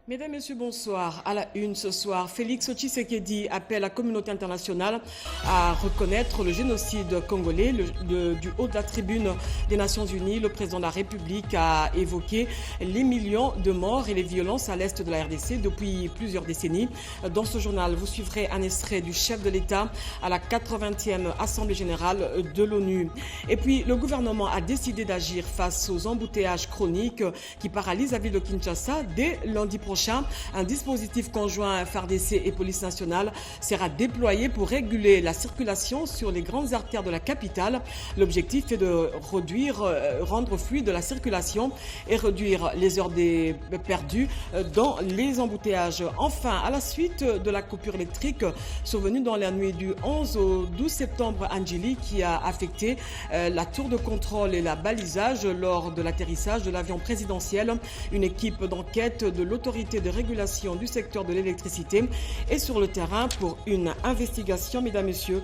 Mesdames, Messieurs, bonsoir. À la une ce soir, Félix Tshisekedi appelle la communauté internationale à reconnaître le génocide congolais. Du haut de la tribune des Nations Unies, le président de la République a évoqué les millions de morts et les violences à l'est de la RDC depuis plusieurs décennies. Dans ce journal, vous suivrez un extrait du chef de l'État à la 80e Assemblée générale de l'ONU. Et puis, le gouvernement a décidé d'agir face aux embouteillages chroniques qui paralysent la ville de Kinshasa dès lundi prochain. Un dispositif conjoint FARDC et police nationale sera déployé pour réguler la circulation sur les grandes artères de la capitale. L'objectif est de rendre fluide la circulation et réduire les heures perdues dans les embouteillages. Enfin, à la suite de la coupure électrique survenue dans la nuit du 11 au 12 septembre à Njili qui a affecté la tour de contrôle et la balisage lors de l'atterrissage de l'avion présidentiel, une équipe d'enquête de l'autorité de régulation du secteur de l'électricité est sur le terrain pour une investigation. Mesdames, Messieurs,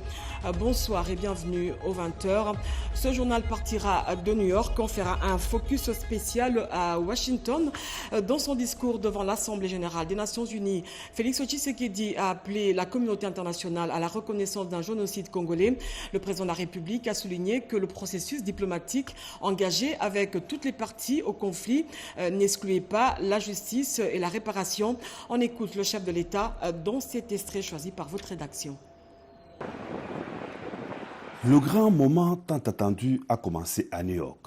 bonsoir et bienvenue aux 20h. Ce journal partira de New York. On fera un focus spécial à Washington. Dans son discours devant l'Assemblée générale des Nations Unies, Félix Tshisekedi a appelé la communauté internationale à la reconnaissance d'un génocide congolais. Le président de la République a souligné que le processus diplomatique engagé avec toutes les parties au conflit n'excluait pas la justice et la réparation. On écoute le chef de l'État dans cet extrait choisi par votre rédaction. Le grand moment tant attendu a commencé à New York.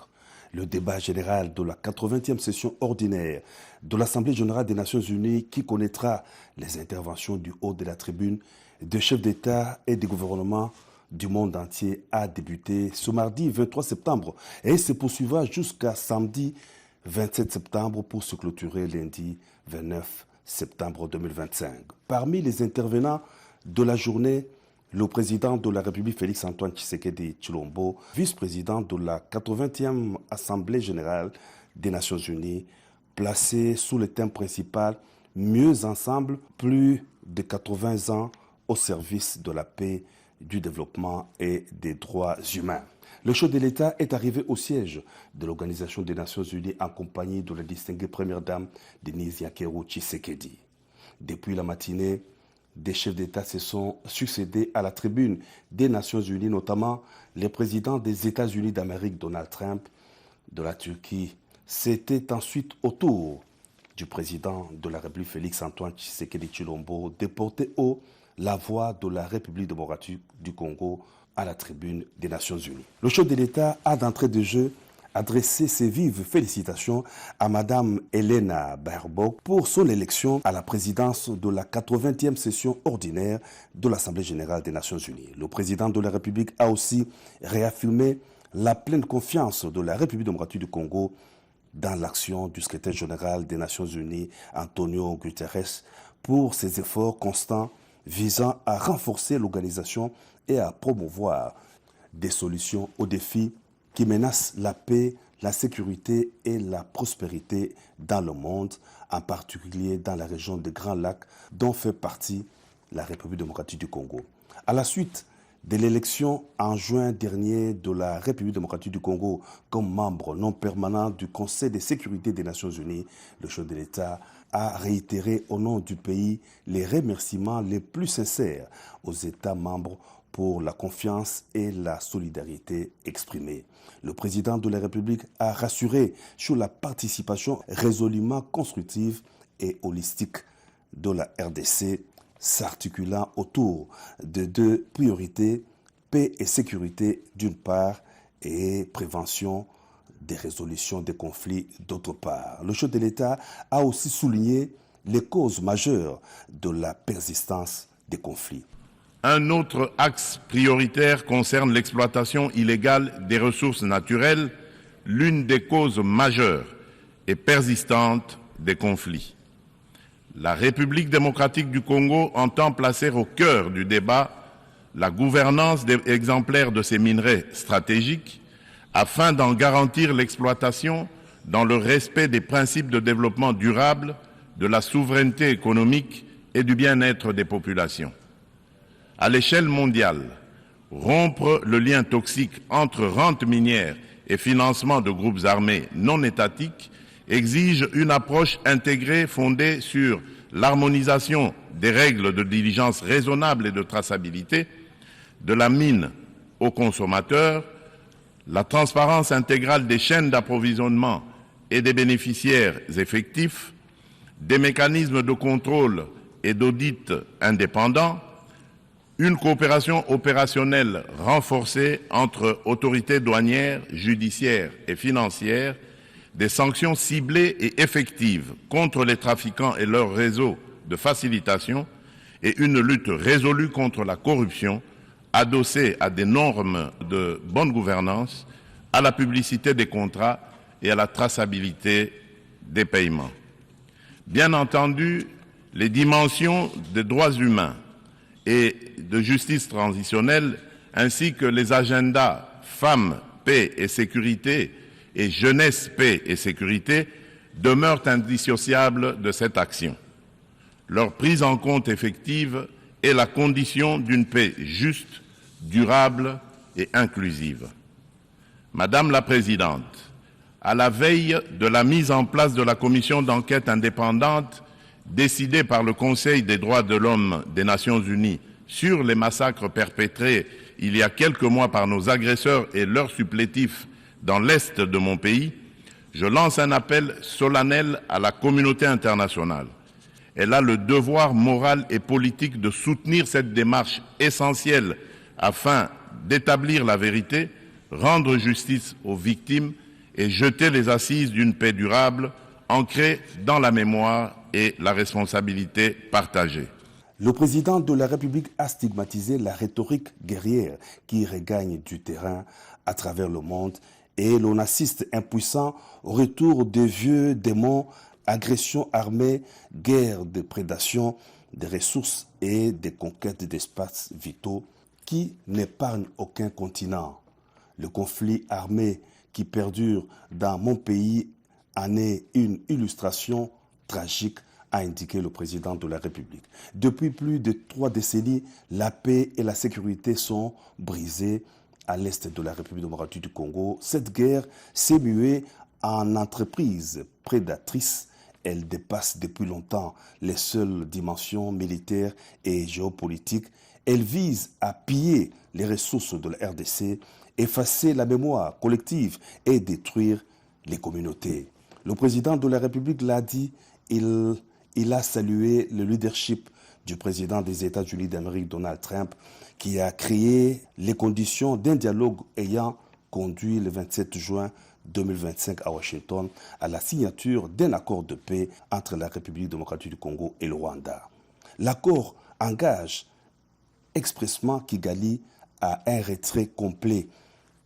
Le débat général de la 80e session ordinaire de l'Assemblée générale des Nations Unies qui connaîtra les interventions du haut de la tribune des chefs d'État et des gouvernements du monde entier a débuté ce mardi 23 septembre et se poursuivra jusqu'à samedi 27 septembre pour se clôturer lundi 29 septembre 2025. Parmi les intervenants de la journée, le président de la République Félix-Antoine Tshisekedi Tshilombo, vice-président de la 80e Assemblée générale des Nations Unies, placé sous le thème principal « Mieux ensemble, plus de 80 ans au service de la paix, du développement et des droits humains ». Le chef de l'État est arrivé au siège de l'Organisation des Nations Unies en compagnie de la distinguée première dame Denise Yakeru Tshisekedi. Depuis la matinée, des chefs d'État se sont succédés à la tribune des Nations Unies, notamment les présidents des États-Unis d'Amérique, Donald Trump, de la Turquie. C'était ensuite au tour du président de la République Félix-Antoine Tshisekedi Tshilombo de porter haut la voix de la République démocratique du Congo à la tribune des Nations Unies. Le chef de l'État a d'entrée de jeu adressé ses vives félicitations à Mme Helena Baerbock pour son élection à la présidence de la 80e session ordinaire de l'Assemblée générale des Nations Unies. Le président de la République a aussi réaffirmé la pleine confiance de la République démocratique du Congo dans l'action du secrétaire général des Nations Unies, Antonio Guterres, pour ses efforts constants visant à renforcer l'organisation et à promouvoir des solutions aux défis qui menacent la paix, la sécurité et la prospérité dans le monde, en particulier dans la région des Grands Lacs, dont fait partie la République démocratique du Congo. À la suite de l'élection en juin dernier de la République démocratique du Congo comme membre non permanent du Conseil de sécurité des Nations Unies, le chef de l'État a réitéré au nom du pays les remerciements les plus sincères aux États membres pour la confiance et la solidarité exprimées. Le président de la République a rassuré sur la participation résolument constructive et holistique de la RDC, s'articulant autour de deux priorités, paix et sécurité d'une part et prévention des résolutions des conflits d'autre part. Le chef de l'État a aussi souligné les causes majeures de la persistance des conflits. Un autre axe prioritaire concerne l'exploitation illégale des ressources naturelles, l'une des causes majeures et persistantes des conflits. La République démocratique du Congo entend placer au cœur du débat la gouvernance exemplaire de ces minerais stratégiques afin d'en garantir l'exploitation dans le respect des principes de développement durable, de la souveraineté économique et du bien-être des populations. À l'échelle mondiale, rompre le lien toxique entre rente minière et financement de groupes armés non étatiques exige une approche intégrée fondée sur l'harmonisation des règles de diligence raisonnable et de traçabilité, de la mine au consommateur, la transparence intégrale des chaînes d'approvisionnement et des bénéficiaires effectifs, des mécanismes de contrôle et d'audit indépendants, une coopération opérationnelle renforcée entre autorités douanières, judiciaires et financières, des sanctions ciblées et effectives contre les trafiquants et leurs réseaux de facilitation et une lutte résolue contre la corruption adossée à des normes de bonne gouvernance, à la publicité des contrats et à la traçabilité des paiements. Bien entendu, les dimensions des droits humains et de justice transitionnelle, ainsi que les agendas femmes, paix et sécurité et jeunesse, paix et sécurité demeurent indissociables de cette action. Leur prise en compte effective est la condition d'une paix juste, durable et inclusive. Madame la Présidente, à la veille de la mise en place de la commission d'enquête indépendante décidée par le Conseil des droits de l'homme des Nations Unies sur les massacres perpétrés il y a quelques mois par nos agresseurs et leurs supplétifs dans l'Est de mon pays, je lance un appel solennel à la communauté internationale. Elle a le devoir moral et politique de soutenir cette démarche essentielle afin d'établir la vérité, rendre justice aux victimes et jeter les assises d'une paix durable ancrée dans la mémoire et la responsabilité partagée. Le président de la République a stigmatisé la rhétorique guerrière qui regagne du terrain à travers le monde et l'on assiste impuissant au retour des vieux démons, agressions armées, guerres de prédation des ressources et des conquêtes d'espaces vitaux qui n'épargnent aucun continent. Le conflit armé qui perdure dans mon pays en est une illustration tragique, a indiqué le président de la République. Depuis plus de 3 décennies, la paix et la sécurité sont brisées à l'est de la République démocratique du Congo. Cette guerre s'est muée en entreprise prédatrice. Elle dépasse depuis longtemps les seules dimensions militaires et géopolitiques. Elle vise à piller les ressources de la RDC, effacer la mémoire collective et détruire les communautés. Le président de la République l'a dit, il a salué le leadership du président des États-Unis d'Amérique, Donald Trump, qui a créé les conditions d'un dialogue ayant conduit le 27 juin 2025 à Washington à la signature d'un accord de paix entre la République démocratique du Congo et le Rwanda. L'accord engage expressément Kigali à un retrait complet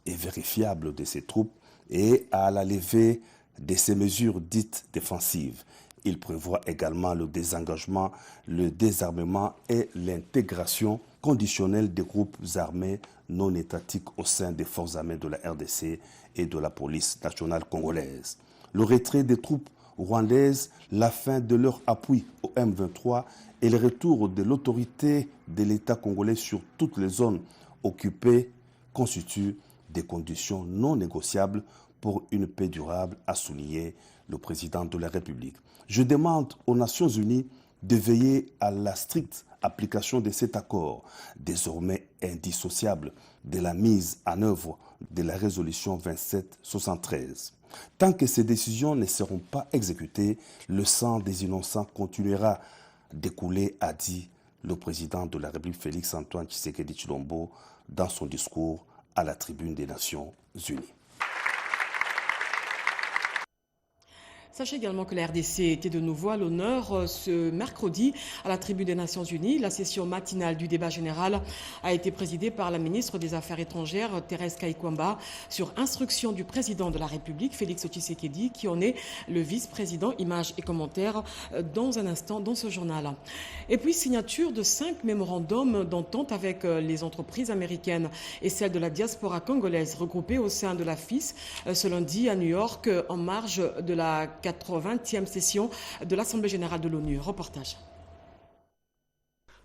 et vérifiable de ses troupes et à la levée de ses mesures dites défensives. Il prévoit également le désengagement, le désarmement et l'intégration conditionnelle des groupes armés non étatiques au sein des forces armées de la RDC et de la police nationale congolaise. Le retrait des troupes rwandaises, la fin de leur appui au M23 et le retour de l'autorité de l'État congolais sur toutes les zones occupées constituent des conditions non négociables pour une paix durable, a souligné le président de la République. Je demande aux Nations Unies de veiller à la stricte application de cet accord, désormais indissociable de la mise en œuvre de la résolution 2773. Tant que ces décisions ne seront pas exécutées, le sang des innocents continuera d'écouler, a dit le président de la République Félix Antoine Tshisekedi Tshilombo dans son discours à la tribune des Nations Unies. Sachez également que la RDC était de nouveau à l'honneur ce mercredi à la tribune des Nations Unies. La session matinale du débat général a été présidée par la ministre des Affaires étrangères, Thérèse Kayikwamba, sur instruction du président de la République, Félix Tshisekedi, qui en est le vice-président. Images et commentaires dans un instant dans ce journal. Et puis, signature de 5 mémorandums d'entente avec les entreprises américaines et celles de la diaspora congolaise regroupées au sein de la FIS ce lundi à New York en marge de la 80e session de l'Assemblée générale de l'ONU. Reportage.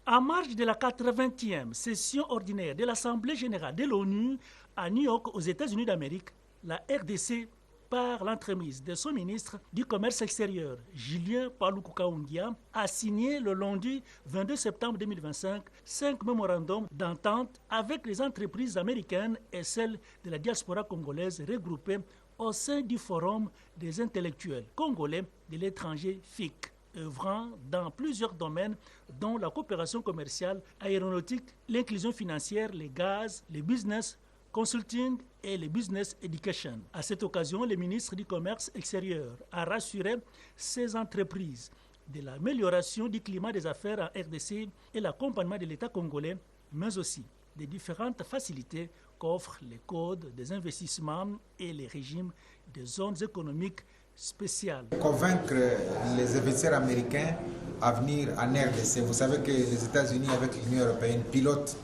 En marge de la 80e session ordinaire de l'Assemblée générale de l'ONU à New York aux États-Unis d'Amérique, la RDC par l'entremise de son ministre du Commerce extérieur, Julien Paluku Kaungia, a signé le lundi 22 septembre 2025 5 mémorandums d'entente avec les entreprises américaines et celles de la diaspora congolaise regroupées au sein du Forum des intellectuels congolais de l'étranger FIC, œuvrant dans plusieurs domaines dont la coopération commerciale, aéronautique, l'inclusion financière, les gaz, les business, consulting et le business education. À cette occasion, le ministre du Commerce extérieur a rassuré ces entreprises de l'amélioration du climat des affaires en RDC et l'accompagnement de l'État congolais, mais aussi des différentes facilités qu'offrent les codes des investissements et les régimes des zones économiques spéciales. Convaincre les investisseurs américains à venir en RDC. Vous savez que les États-Unis avec l'Union européenne pilotent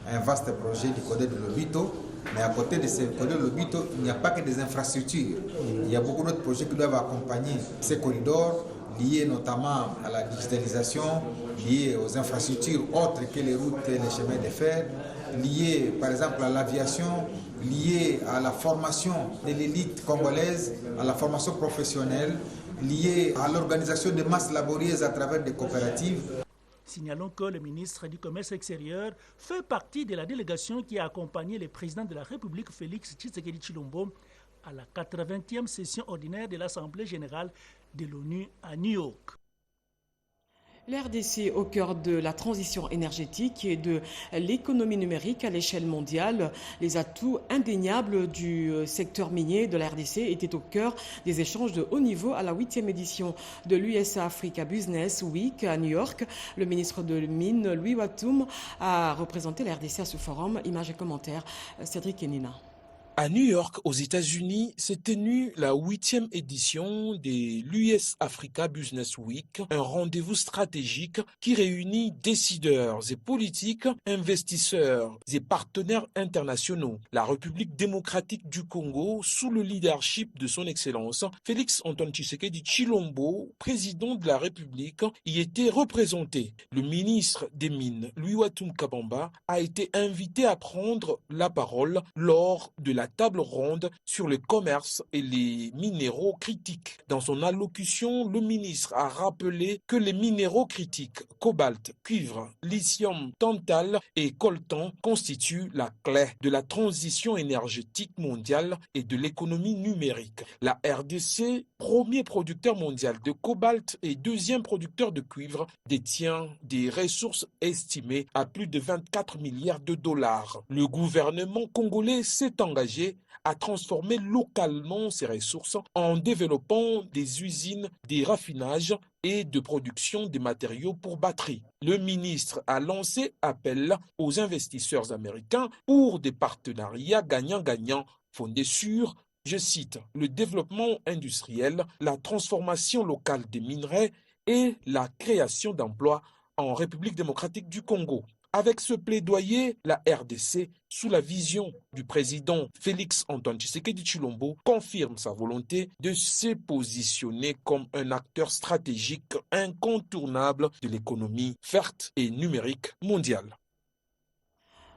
un vaste projet du corridor de Lobito. Mais à côté de ce corridor de Lobito, il n'y a pas que des infrastructures. Il y a beaucoup d'autres projets qui doivent accompagner ces corridors, liés notamment à la digitalisation, liés aux infrastructures autres que les routes et les chemins de fer, liés par exemple à l'aviation, liés à la formation de l'élite congolaise, à la formation professionnelle, liés à l'organisation de masses laborieuses à travers des coopératives. Signalons que le ministre du Commerce extérieur fait partie de la délégation qui a accompagné le président de la République, Félix Tshisekedi Tshilombo, à la 80e session ordinaire de l'Assemblée générale de l'ONU à New York. L'RDC au cœur de la transition énergétique et de l'économie numérique à l'échelle mondiale. Les atouts indéniables du secteur minier de la RDC étaient au cœur des échanges de haut niveau à la 8e édition de l'USA Africa Business Week à New York. Le ministre de Mines, Louis Watoum, a représenté la RDC à ce forum. Images et commentaires, Cédric Enina. À New York, aux États-Unis, s'est tenue la 8e édition de l'US Africa Business Week, un rendez-vous stratégique qui réunit décideurs et politiques, investisseurs et partenaires internationaux. La République démocratique du Congo, sous le leadership de son Excellence, Félix Antoine Tshisekedi Tshilombo, président de la République, y était représenté. Le ministre des Mines, Louis Watoum Kabamba, a été invité à prendre la parole lors de la table ronde sur le commerce et les minéraux critiques. Dans son allocution, le ministre a rappelé que les minéraux critiques, cobalt, cuivre, lithium, tantal et coltan constituent la clé de la transition énergétique mondiale et de l'économie numérique. La RDC, premier producteur mondial de cobalt et deuxième producteur de cuivre, détient des ressources estimées à plus de 24 milliards de dollars. Le gouvernement congolais s'est engagé à transformer localement ces ressources en développant des usines de raffinage et de production des matériaux pour batteries. Le ministre a lancé appel aux investisseurs américains pour des partenariats gagnant-gagnant fondés sur, je cite, le développement industriel, la transformation locale des minerais et la création d'emplois en République démocratique du Congo. Avec ce plaidoyer, la RDC, sous la vision du président Félix Antoine Tshisekedi Tshilombo, confirme sa volonté de se positionner comme un acteur stratégique incontournable de l'économie verte et numérique mondiale.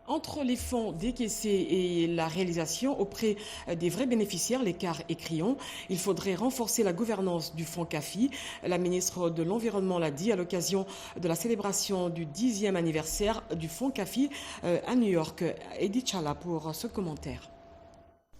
Entre les fonds décaissés et la réalisation auprès des vrais bénéficiaires, l'écart est criant. Il faudrait renforcer la gouvernance du fonds CAFI. La ministre de l'Environnement l'a dit à l'occasion de la célébration du 10e anniversaire du fonds CAFI à New York. Edith Chala pour ce commentaire.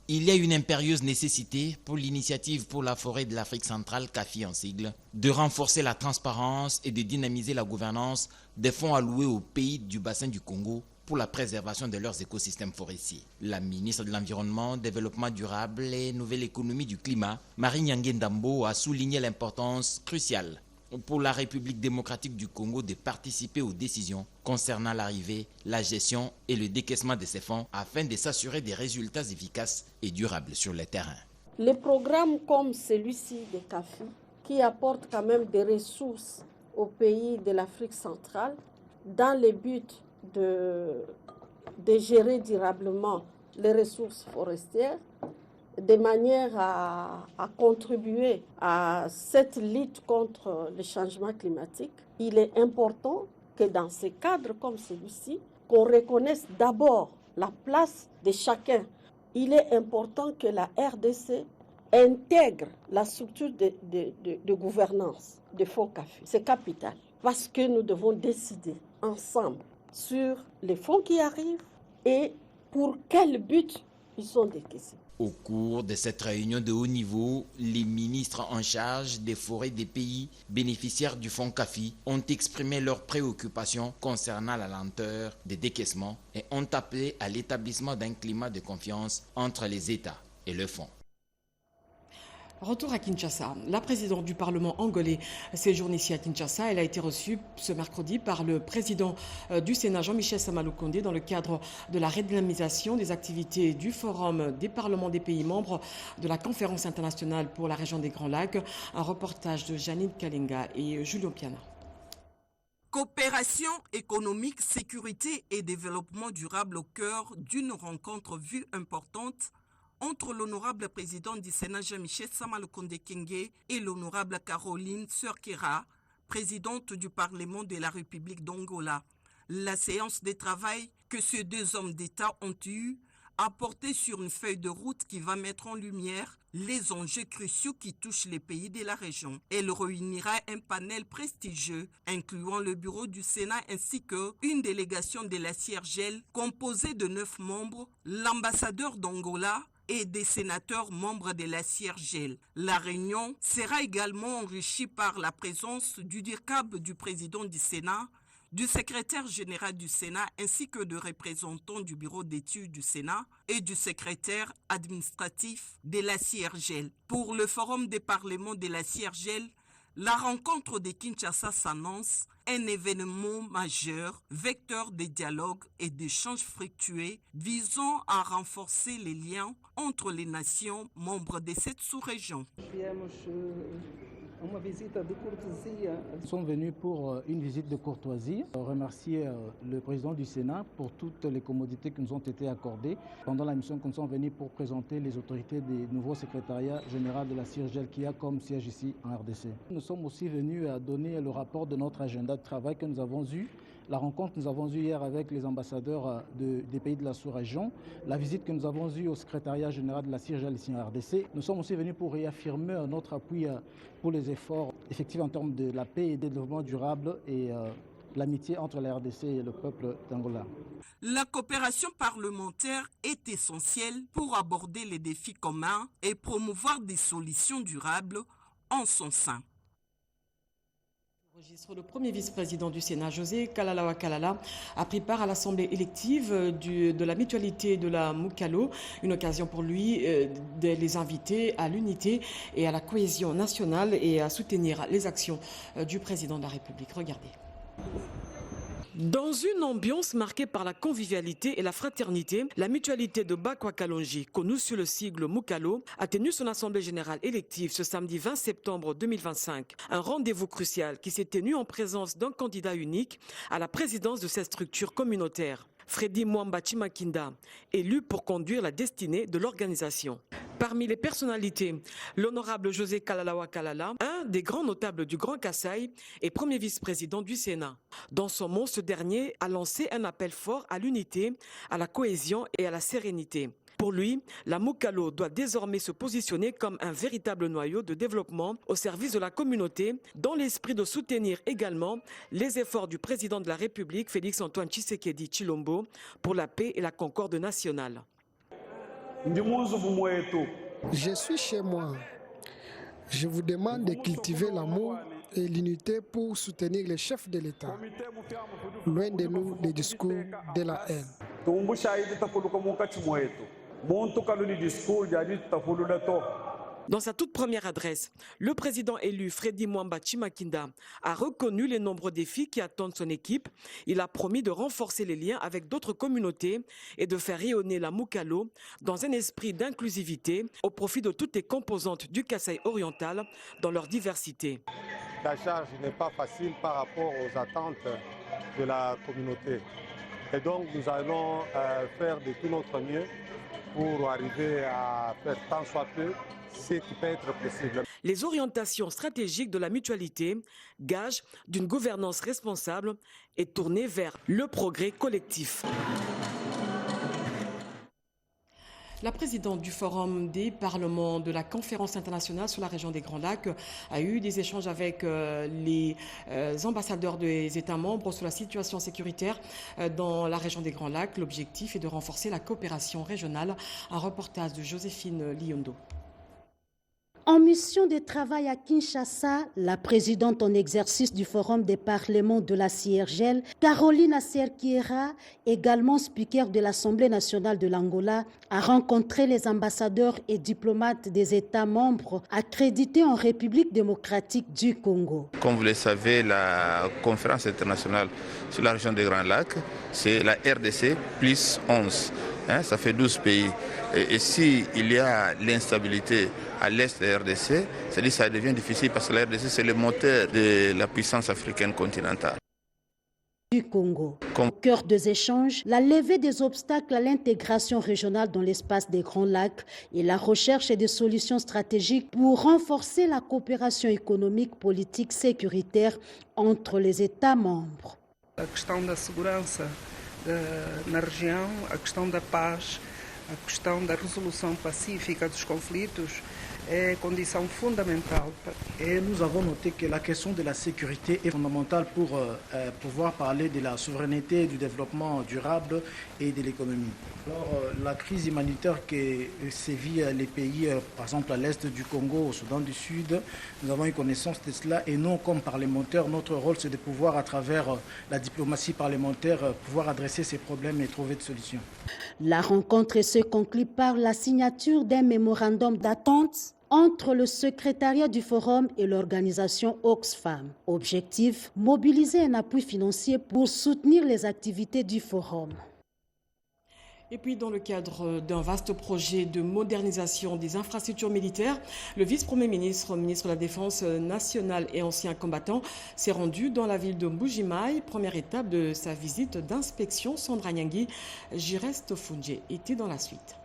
Il y a une impérieuse nécessité pour l'initiative pour la forêt de l'Afrique centrale, CAFI en sigle, de renforcer la transparence et de dynamiser la gouvernance des fonds alloués aux pays du bassin du Congo pour la préservation de leurs écosystèmes forestiers. La ministre de l'Environnement, Développement durable et Nouvelle économie du climat, Marie Nyange Ndambo, a souligné l'importance cruciale pour la République démocratique du Congo de participer aux décisions concernant l'arrivée, la gestion et le décaissement de ces fonds afin de s'assurer des résultats efficaces et durables sur le terrain. Les programmes comme celui-ci de CAFI, qui apportent quand même des ressources aux pays de l'Afrique centrale, dans le but de gérer durablement les ressources forestières, de manière à contribuer à cette lutte contre le changement climatique. Il est important que dans ces cadres comme celui-ci, qu'on reconnaisse d'abord la place de chacun. Il est important que la RDC intègre la structure de gouvernance de fonds CAFI. C'est capital parce que nous devons décider ensemble sur les fonds qui arrivent et pour quel but ils sont décaissés. Au cours de cette réunion de haut niveau, les ministres en charge des forêts des pays bénéficiaires du fonds CAFI ont exprimé leurs préoccupations concernant la lenteur des décaissements et ont appelé à l'établissement d'un climat de confiance entre les États et le fonds. Retour à Kinshasa. La présidente du Parlement angolais séjourne ici à Kinshasa. Elle a été reçue ce mercredi par le président du Sénat, Jean-Michel Sama-Lukonde, dans le cadre de la redynamisation des activités du Forum des parlements des pays membres de la Conférence internationale pour la région des Grands Lacs. Un reportage de Janine Kalinga et Julio Piana. Coopération économique, sécurité et développement durable au cœur d'une rencontre vue importante entre l'honorable président du Sénat Jean-Michel Sama-Lukonde Kyenge et l'honorable Caroline Sœur-Kera, présidente du Parlement de la République d'Angola. La séance de travail que ces deux hommes d'État ont eue a porté sur une feuille de route qui va mettre en lumière les enjeux cruciaux qui touchent les pays de la région. Elle réunira un panel prestigieux incluant le bureau du Sénat ainsi qu'une délégation de la CIRGL composée de 9 membres, l'ambassadeur d'Angola et des sénateurs membres de la CIRGL. La réunion sera également enrichie par la présence du DIRCAB du président du Sénat, du secrétaire général du Sénat ainsi que de représentants du bureau d'études du Sénat et du secrétaire administratif de la CIRGL. Pour le forum des parlements de la CIRGL, la rencontre de Kinshasa s'annonce un événement majeur, vecteur de dialogue et d'échanges fructueux visant à renforcer les liens entre les nations membres de cette sous-région. Nous sommes venus pour une visite de courtoisie, remercier le président du Sénat pour toutes les commodités qui nous ont été accordées pendant la mission que nous sommes venus pour présenter les autorités des nouveaux secrétariats généraux de la CIRGL qui a comme siège ici en RDC. Nous sommes aussi venus à donner le rapport de notre agenda de travail que nous avons eu, la rencontre que nous avons eue hier avec les ambassadeurs des pays de la sous-région, la visite que nous avons eue au secrétariat général de la CIRGL ici en RDC. Nous sommes aussi venus pour réaffirmer notre appui pour les efforts effectifs en termes de la paix et du développement durable et l'amitié entre la RDC et le peuple d'Angola. La coopération parlementaire est essentielle pour aborder les défis communs et promouvoir des solutions durables en son sein. Le premier vice-président du Sénat, José Kalalawa Kalala, a pris part à l'assemblée élective de la mutualité de la Mukalo, une occasion pour lui de les inviter à l'unité et à la cohésion nationale et à soutenir les actions du président de la République. Regardez. Dans une ambiance marquée par la convivialité et la fraternité, la mutualité de Bakwa Kalonji, connue sous le sigle Mukalo, a tenu son assemblée générale élective ce samedi 20 septembre 2025. Un rendez-vous crucial qui s'est tenu en présence d'un candidat unique à la présidence de cette structure communautaire. Freddy Mwamba Chimakinda, élu pour conduire la destinée de l'organisation. Parmi les personnalités, l'honorable José Kalalawa Kalala, un des grands notables du Grand Kasaï et premier vice-président du Sénat. Dans son mot, ce dernier a lancé un appel fort à l'unité, à la cohésion et à la sérénité. Pour lui, la Mukalo doit désormais se positionner comme un véritable noyau de développement au service de la communauté, dans l'esprit de soutenir également les efforts du président de la République, Félix-Antoine Tshisekedi Tshilombo, pour la paix et la concorde nationale. Je suis chez moi. Je vous demande de cultiver l'amour et l'unité pour soutenir les chefs de l'État. Loin de nous des discours de la haine. Dans sa toute première adresse, le président élu Freddy Mwamba Chimakinda a reconnu les nombreux défis qui attendent son équipe. Il a promis de renforcer les liens avec d'autres communautés et de faire rayonner la Mukalo dans un esprit d'inclusivité au profit de toutes les composantes du Kasaï oriental dans leur diversité. La charge n'est pas facile par rapport aux attentes de la communauté. Et donc nous allons faire de tout notre mieux pour arriver à faire tant soit peu ce qui peut être possible. Les orientations stratégiques de la mutualité, gage d'une gouvernance responsable et tournée vers le progrès collectif. La présidente du Forum des parlements de la Conférence internationale sur la région des Grands Lacs a eu des échanges avec les ambassadeurs des États membres sur la situation sécuritaire dans la région des Grands Lacs. L'objectif est de renforcer la coopération régionale. Un reportage de Joséphine Liondo. En mission de travail à Kinshasa, la présidente en exercice du Forum des parlements de la CIRGL, Caroline Acerquiera, également speaker de l'Assemblée nationale de l'Angola, a rencontré les ambassadeurs et diplomates des États membres accrédités en République démocratique du Congo. Comme vous le savez, la conférence internationale sur la région des Grands Lacs, c'est la RDC plus 11. Ça fait 12 pays. Et si il y a l'instabilité à l'est de la RDC, c'est-à-dire que ça devient difficile parce que la RDC, c'est le moteur de la puissance africaine continentale. Du Congo. Au cœur des échanges, la levée des obstacles à l'intégration régionale dans l'espace des Grands Lacs et la recherche de solutions stratégiques pour renforcer la coopération économique, politique, sécuritaire entre les États membres. A questão da segurança na região, a questão da paz, a questão da resolução pacífica dos conflitos est condition fondamentale. Et nous avons noté que la question de la sécurité est fondamentale pour pouvoir parler de la souveraineté, du développement durable et de l'économie. Alors, la crise humanitaire qui sévit les pays, par exemple à l'est du Congo, au Soudan du Sud, nous avons eu connaissance de cela et nous, comme parlementaires, notre rôle c'est de pouvoir, à travers la diplomatie parlementaire, pouvoir adresser ces problèmes et trouver des solutions. La rencontre se conclut par la signature d'un mémorandum d'attente entre le secrétariat du Forum et l'organisation Oxfam. Objectif, mobiliser un appui financier pour soutenir les activités du Forum. Et puis, dans le cadre d'un vaste projet de modernisation des infrastructures militaires, le vice-premier ministre, ministre de la Défense nationale et ancien combattant, s'est rendu dans la ville de Mbuji-Mayi, première étape de sa visite d'inspection. Sandra Nyangui, Jirest Funje était dans la suite.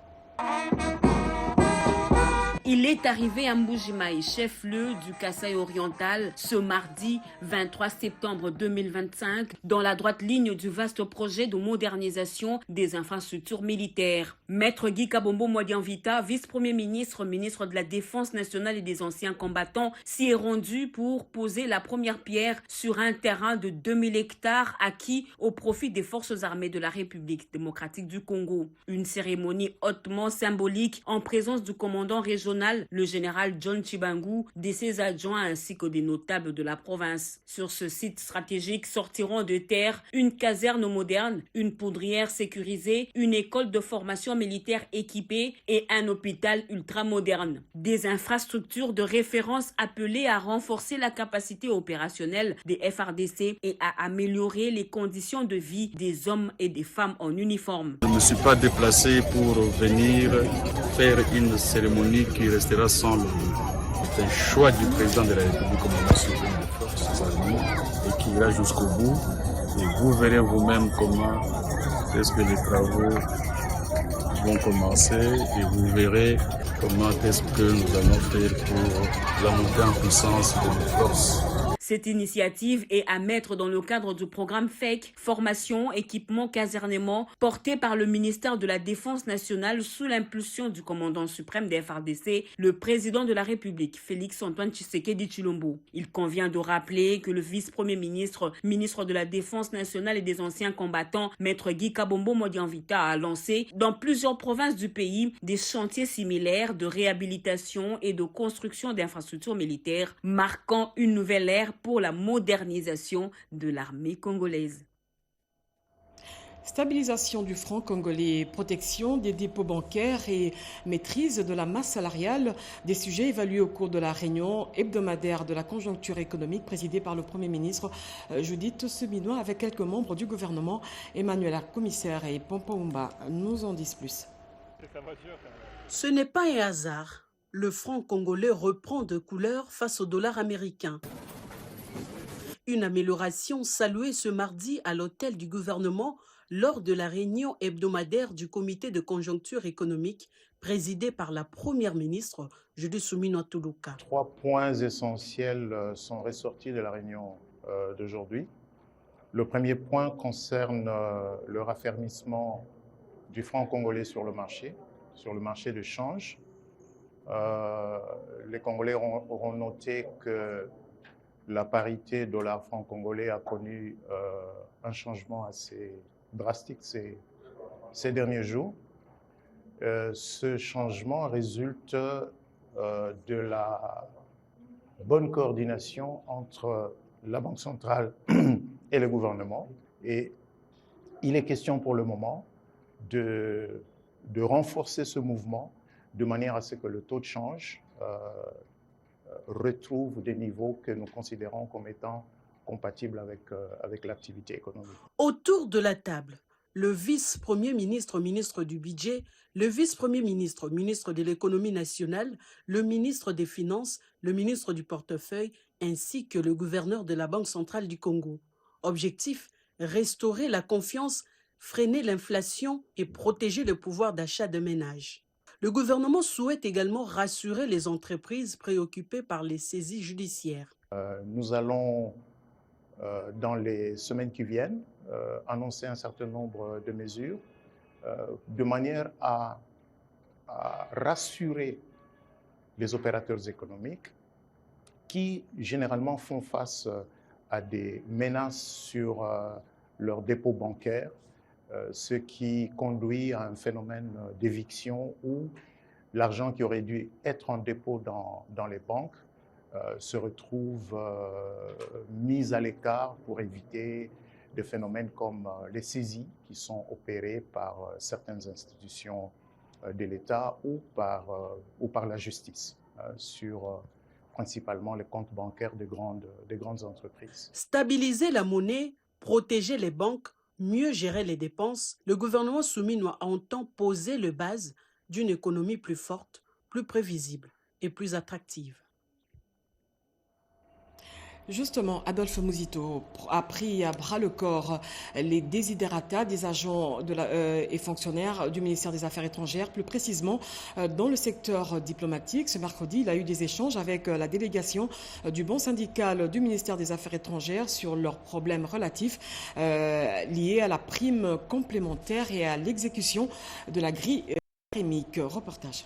Il est arrivé à Mbuji-Mayi, chef-lieu du Kasaï oriental, ce mardi 23 septembre 2025, dans la droite ligne du vaste projet de modernisation des infrastructures militaires. Maître Guy Kabombo Mwadianvita, vice-premier ministre, ministre de la Défense nationale et des anciens combattants, s'y est rendu pour poser la première pierre sur un terrain de 2000 hectares acquis au profit des forces armées de la République démocratique du Congo. Une cérémonie hautement symbolique en présence du commandant régional, le général John Chibangu, de ses adjoints ainsi que des notables de la province. Sur ce site stratégique sortiront de terre une caserne moderne, une poudrière sécurisée, une école de formation militaire équipée et un hôpital ultramoderne. Des infrastructures de référence appelées à renforcer la capacité opérationnelle des FARDC et à améliorer les conditions de vie des hommes et des femmes en uniforme. Je ne me suis pas déplacé pour venir faire une cérémonie qui restera sans le C'est un choix du président de la République commandant suprême des forces armées et qui ira jusqu'au bout. Et vous verrez vous-même comment est-ce que les travaux vont commencer et vous verrez comment est-ce que nous allons faire pour la montée en puissance de nos forces. Cette initiative est à mettre dans le cadre du programme FEC, formation, équipement, casernement, porté par le ministère de la Défense nationale sous l'impulsion du commandant suprême des FARDC, le président de la République, Félix-Antoine Tshisekedi Tshilombo. Il convient de rappeler que le vice-premier ministre, ministre de la Défense nationale et des anciens combattants, maître Guy Kabombo Mwadianvita, a lancé dans plusieurs provinces du pays des chantiers similaires de réhabilitation et de construction d'infrastructures militaires, marquant une nouvelle ère pour la modernisation de l'armée congolaise. Stabilisation du franc congolais, protection des dépôts bancaires et maîtrise de la masse salariale, des sujets évalués au cours de la réunion hebdomadaire de la conjoncture économique présidée par le Premier ministre Judith Suminwa avec quelques membres du gouvernement. Emmanuel Commissaire et Pompoumba nous en disent plus. Ce n'est pas un hasard. Le franc congolais reprend de couleur face au dollar américain. Une amélioration saluée ce mardi à l'hôtel du gouvernement lors de la réunion hebdomadaire du comité de conjoncture économique présidé par la première ministre Judith Suminwa Tuluka. 3 points essentiels sont ressortis de la réunion d'aujourd'hui. Le premier point concerne le raffermissement du franc congolais sur le marché, sur le marché de change. Les Congolais auront noté que la parité dollar-franc congolais a connu un changement assez drastique ces derniers jours. Ce changement résulte de la bonne coordination entre la Banque centrale et le gouvernement. Et il est question pour le moment de renforcer ce mouvement de manière à ce que le taux de change retrouve des niveaux que nous considérons comme étant compatibles avec l'activité économique. Autour de la table, le vice-premier ministre, ministre du Budget, le vice-premier ministre, ministre de l'économie nationale, le ministre des Finances, le ministre du Portefeuille, ainsi que le gouverneur de la Banque centrale du Congo. Objectif, restaurer la confiance, freiner l'inflation et protéger le pouvoir d'achat des ménages. Le gouvernement souhaite également rassurer les entreprises préoccupées par les saisies judiciaires. Nous allons, dans les semaines qui viennent, annoncer un certain nombre de mesures de manière à rassurer les opérateurs économiques qui généralement font face à des menaces sur leurs dépôts bancaires, ce qui conduit à un phénomène d'éviction où l'argent qui aurait dû être en dépôt dans les banques se retrouve mis à l'écart pour éviter des phénomènes comme les saisies qui sont opérées par certaines institutions de l'État ou par la justice sur principalement les comptes bancaires des grandes entreprises. Stabiliser la monnaie, protéger les banques, mieux gérer les dépenses, le gouvernement souminois entend poser les bases d'une économie plus forte, plus prévisible et plus attractive. Justement, Adolphe Mouzito a pris à bras-le-corps les desiderata des agents et fonctionnaires du ministère des Affaires étrangères, plus précisément dans le secteur diplomatique. Ce mercredi, il a eu des échanges avec la délégation du Bond syndical du ministère des Affaires étrangères sur leurs problèmes relatifs liés à la prime complémentaire et à l'exécution de la grille barémique. Reportage.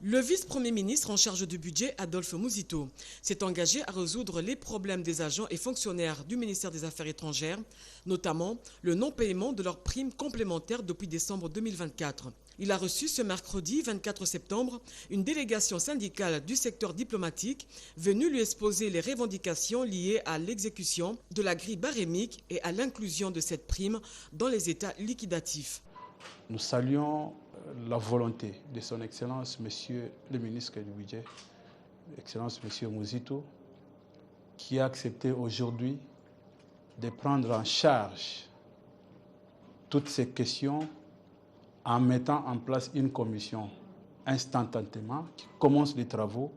Le vice-premier ministre en charge du budget, Adolphe Mouzito, s'est engagé à résoudre les problèmes des agents et fonctionnaires du ministère des Affaires étrangères, notamment le non-paiement de leurs primes complémentaires depuis décembre 2024. Il a reçu ce mercredi 24 septembre une délégation syndicale du secteur diplomatique venue lui exposer les revendications liées à l'exécution de la grille barémique et à l'inclusion de cette prime dans les états liquidatifs. Nous saluons la volonté de son Excellence, Monsieur le ministre du Budget, Excellence Monsieur Mouzito, qui a accepté aujourd'hui de prendre en charge toutes ces questions en mettant en place une commission instantanément qui commence les travaux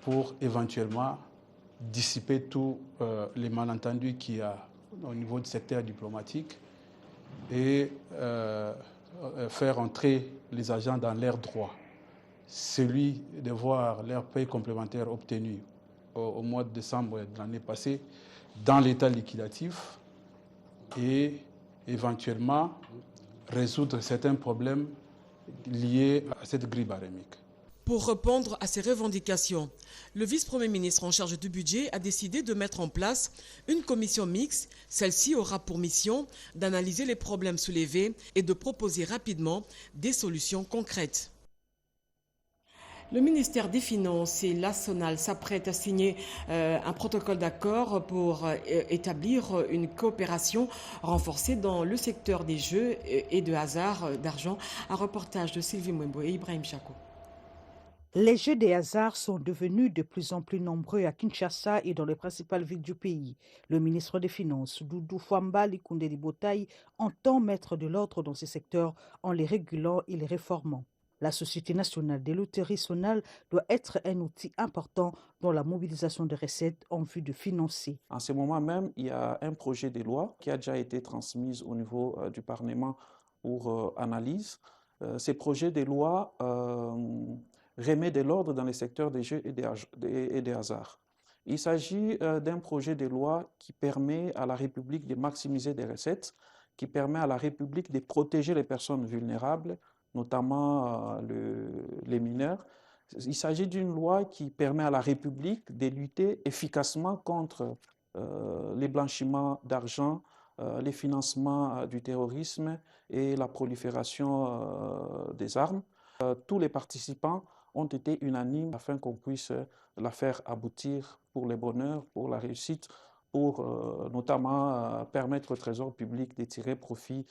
pour éventuellement dissiper tous les malentendus qu'il y a au niveau du secteur diplomatique et faire entrer les agents dans leurs droits. Celui de voir leur paye complémentaire obtenue au mois de décembre de l'année passée dans l'état liquidatif et éventuellement résoudre certains problèmes liés à cette grille barémique. Pour répondre à ces revendications, le vice-premier ministre en charge du budget a décidé de mettre en place une commission mixte. Celle-ci aura pour mission d'analyser les problèmes soulevés et de proposer rapidement des solutions concrètes. Le ministère des Finances et l'ASONAL s'apprêtent à signer un protocole d'accord pour établir une coopération renforcée dans le secteur des jeux et de hasard d'argent. Un reportage de Sylvie Mwembo et Ibrahim Chako. Les jeux des hasards sont devenus de plus en plus nombreux à Kinshasa et dans les principales villes du pays. Le ministre des Finances, Doudou Fwamba Likunde Libotaï, entend mettre de l'ordre dans ces secteurs en les régulant et les réformant. La Société nationale des loteries SONAL doit être un outil important dans la mobilisation des recettes en vue de financer. En ce moment même, il y a un projet de loi qui a déjà été transmis au niveau du Parlement pour analyse. Ces projets de loi remet de l'ordre dans les secteurs des jeux et des hasards. Il s'agit d'un projet de loi qui permet à la République de maximiser des recettes, qui permet à la République de protéger les personnes vulnérables notamment les mineurs. Il s'agit d'une loi qui permet à la République de lutter efficacement contre les blanchiments d'argent, les financements du terrorisme et la prolifération des armes. Tous les participants ont été unanimes afin qu'on puisse la faire aboutir pour le bonheur, pour la réussite, pour notamment permettre au Trésor public de tirer profit